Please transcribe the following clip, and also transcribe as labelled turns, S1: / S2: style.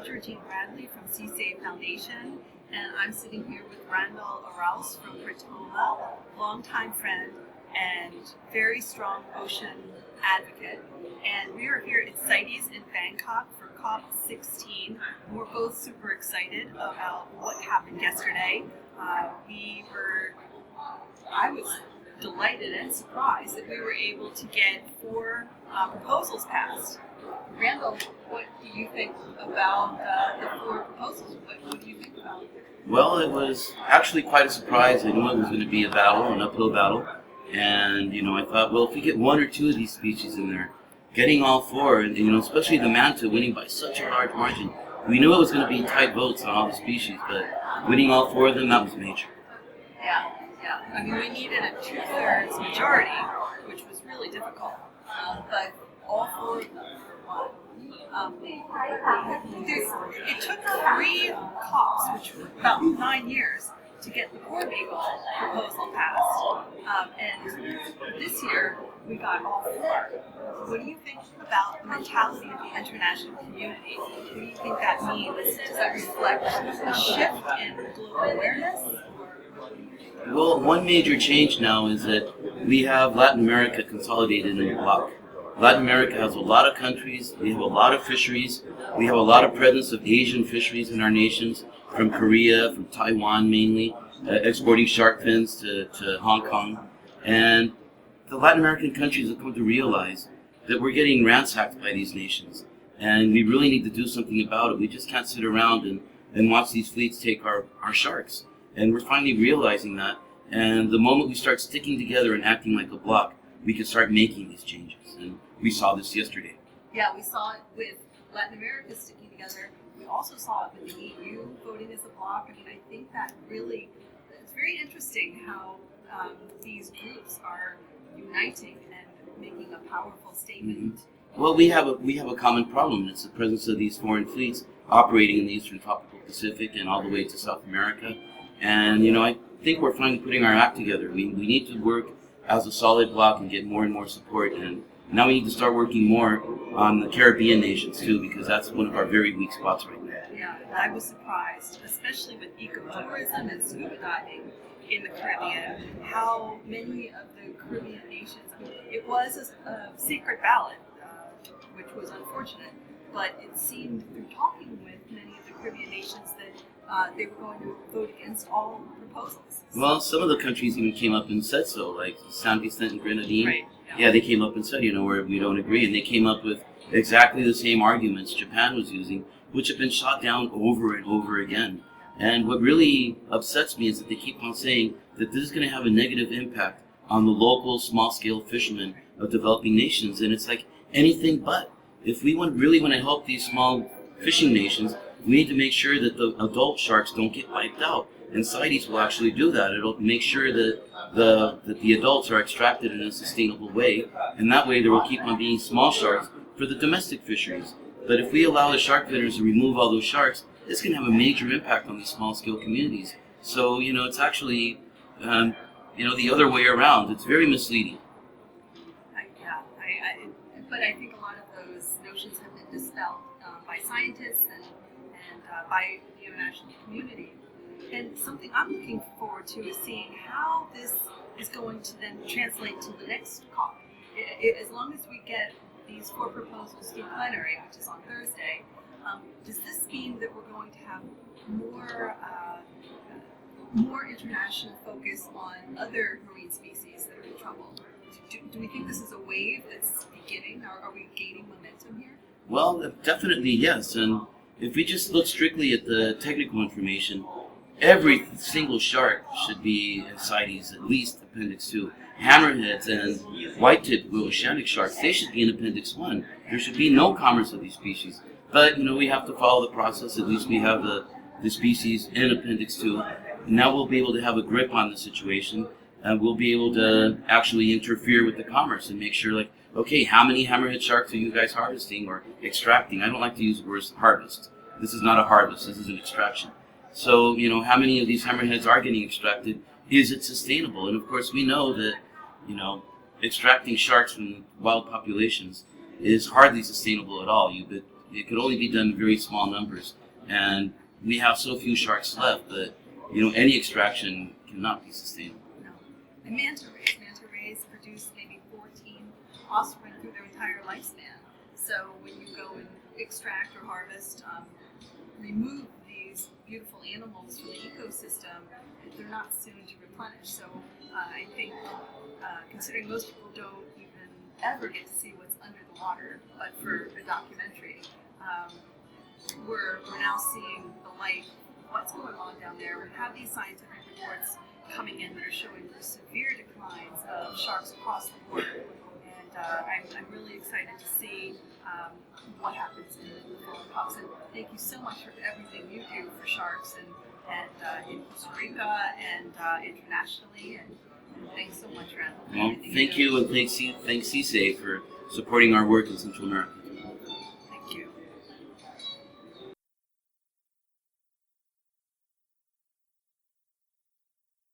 S1: Georgine Bradley from Sea Save Foundation, and I'm sitting here with Randall Araus from Kratoma, longtime friend and very strong ocean advocate. And we are here at CITES in Bangkok for COP16. We're both super excited about what happened yesterday. I was delighted and surprised that we were able to get 4 proposals passed. Randall, what do you think about the 4 proposals? What do you think about it?
S2: Well, it was actually quite a surprise. I knew it was going to be a battle, an uphill battle. And, I thought, well, if we get 1 or 2 of these species in there, getting all 4, and, especially the manta winning by such a large margin, we knew it was going to be tight votes on all the species, but winning all 4 of them, that was major.
S1: Yeah. I mean, we needed a 2/3 majority, which was really difficult. But all 4 of them won. It took 3 COPs, which were about 9 years, to get the Poor Beagle proposal passed. And this year, we got all 4. What do you think about the mentality of the international community? What do you think that means? Does that reflect a shift in global awareness?
S2: Well, one major change now is that we have Latin America consolidated in a block. Latin America has a lot of countries, we have a lot of fisheries, we have a lot of presence of Asian fisheries in our nations, from Korea, from Taiwan mainly, exporting shark fins to Hong Kong. And the Latin American countries have come to realize that we're getting ransacked by these nations. And we really need to do something about it. We just can't sit around and watch these fleets take our sharks. And we're finally realizing that. And the moment we start sticking together and acting like a bloc, we can start making these changes. And we saw this yesterday.
S1: Yeah, we saw it with Latin America sticking together. We also saw it with the EU voting as a bloc. I mean, I think that really, it's very interesting how these groups are uniting and making a powerful statement.
S2: Mm-hmm. Well, we have a common problem. It's the presence of these foreign fleets operating in the eastern tropical Pacific and all the way to South America. And, I think we're finally putting our act together. We need to work as a solid bloc and get more and more support. And now we need to start working more on the Caribbean nations, too, because that's one of our very weak spots right now.
S1: Yeah, I was surprised, especially with ecotourism and scuba diving in the Caribbean, how many of the Caribbean nations, it was a secret ballot, which was unfortunate, but it seemed through talking with many of the Caribbean nations that they were going to vote against all proposals.
S2: Well, some of the countries even came up and said so, like San Vicente and Grenadine.
S1: Right.
S2: Yeah, they came up and said, we don't agree, and they came up with exactly the same arguments Japan was using, which have been shot down over and over again. And what really upsets me is that they keep on saying that this is going to have a negative impact on the local small-scale fishermen of developing nations, and it's like anything but. If we really want to help these small fishing nations, we need to make sure that the adult sharks don't get wiped out. And CITES will actually do that. It'll make sure that the adults are extracted in a sustainable way, and that way there will keep on being small sharks for the domestic fisheries. But if we allow the shark finners to remove all those sharks, it's going to have a major impact on these small-scale communities. So, it's actually, the other way around. It's very misleading.
S1: But I think a lot of those notions have been dispelled by scientists and by the international community. And something I'm looking forward to is seeing how this is going to then translate to the next COP. As long as we get these 4 proposals through plenary, which is on Thursday, does this mean that we're going to have more international focus on other marine species that are in trouble? Do we think this is a wave that's beginning? Are we gaining momentum here?
S2: Well, definitely yes. And if we just look strictly at the technical information, every single shark should be in CITES, at least Appendix 2. Hammerheads and white-tipped oceanic sharks, they should be in Appendix 1. There should be no commerce of these species. But, we have to follow the process. At least we have the species in Appendix 2. Now we'll be able to have a grip on the situation, and we'll be able to actually interfere with the commerce and make sure, okay, how many hammerhead sharks are you guys harvesting or extracting? I don't like to use the word harvest. This is not a harvest. This is an extraction. So, how many of these hammerheads are getting extracted? Is it sustainable? And, of course, we know that, extracting sharks from wild populations is hardly sustainable at all. it could only be done in very small numbers, and we have so few sharks left that any extraction cannot be sustainable.
S1: No. And manta rays produce maybe 14 offspring through their entire lifespan. So when you go and extract or harvest, remove these beautiful animals from the ecosystem, they're not soon to replenish. So I think, considering most people don't even ever get to see what's under the water, but for a documentary, we're now seeing the light of what's going on down there. We have these scientific reports coming in that are showing the severe declines of sharks across the board. And I'm really excited to see what happens in the following COPs. And thank you so much for everything you do for sharks and in Costa Rica and internationally. And thanks so much, Randall.
S2: Well, thank you, and thanks CISA for supporting our work in Central America.